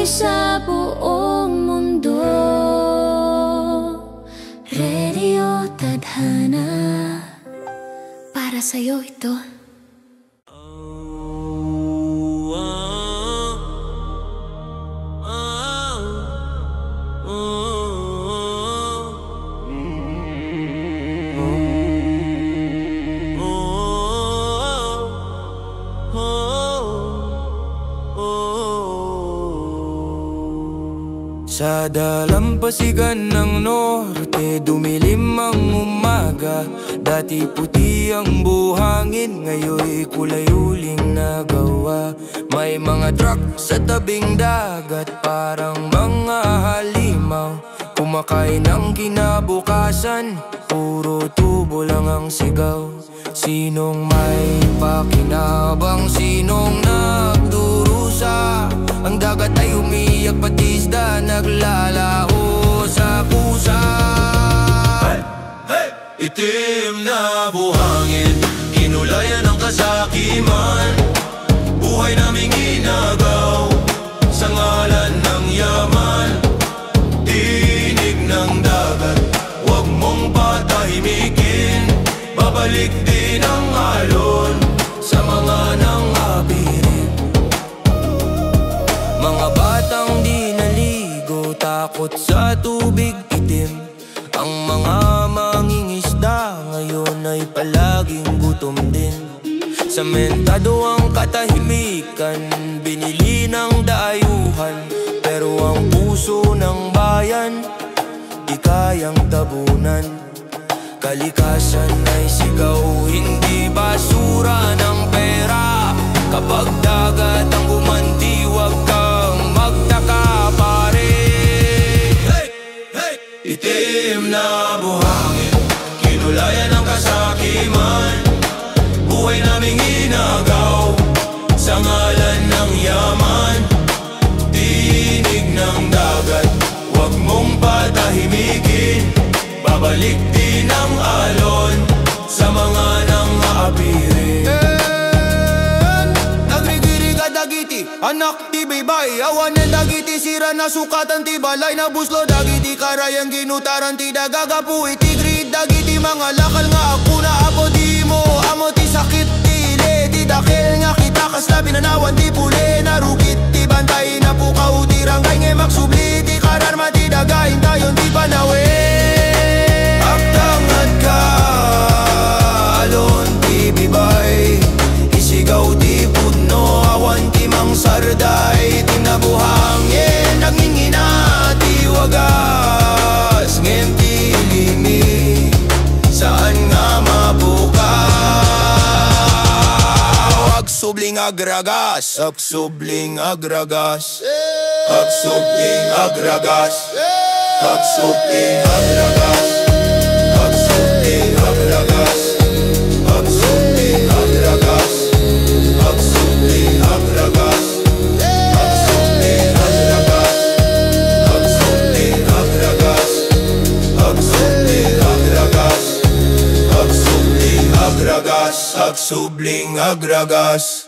sa buong mundo. Radio Tadhana, para sa'yo ito. Sa dalampasigan ng norte, dumilim ang umaga. Dati puti ang buhangin, ngayon kulay uling nagawa. May mga truck sa tabing dagat, parang mga halimaw. Kumakain ng kinabukasan, puro tubo lang ang sigaw. Sinong may pakinabang, sinong nagdurusa? Ang dagat ay umiyak, pati isda naglalaho sa pusa. Hey, hey! Itim na buhangin, kinulayan ng kasakiman. Buhay naming inagaw sa ngalan ng yaman. Tinig ng dagat, huwag mong patahimikin. Babalik din ang alon sa mga nangapirin. Mga batang di naligo, takot sa tubig itim. Ang mga mangingisda ngayon ay palaging gutom din. Sementado ang katahimikan, binili ng dayuhan. Pero ang puso ng bayan, di kayang tabunan. Kalikasan ay sigaw, hindi basura ng pera. Kapag dagat ang gumanti, huwag kang magtaka pare. Hey! Hey! Itim na buhangin, kinulayan ng kasakiman. Buhay naming inagaw sa ngalan ng yaman. Tinig ng dagat, huwag mong patahimikin. Babalik din ang alon sa mga nang-aapirin. Nagrigirig at dagiti, anak ti baybay. Awan ng dagiti, sira na sukatan ti balay. Na buslo dagiti, karayang ginutaran ti dagagapu. Itigrid dagiti, mga lakal nga ako na apo. Di mo amo ti sakit ti ile. Ti dakil nga kita kasla pinanawan ti puli. Narukit ti bantay na pukaw ti ranggay. Ngay magsubli ti kararma ti dagain tayon ti panawin. Aktangan ka, alon ti bibay. Isigaw ti puno, awan ti mang sarday. Tim na buhangin, nagngingina ti wagas. Ngem ti limi, saan nga mabukaw? Agsubling agragas, agsubling agragas, agsubling agragas, agsubling agragas, agsubling agragas, agsubling agragas, agsubling agragas, agsubling agragas, agsubling agragas, agsubling agragas, agsubling agragas, agsubling agragas.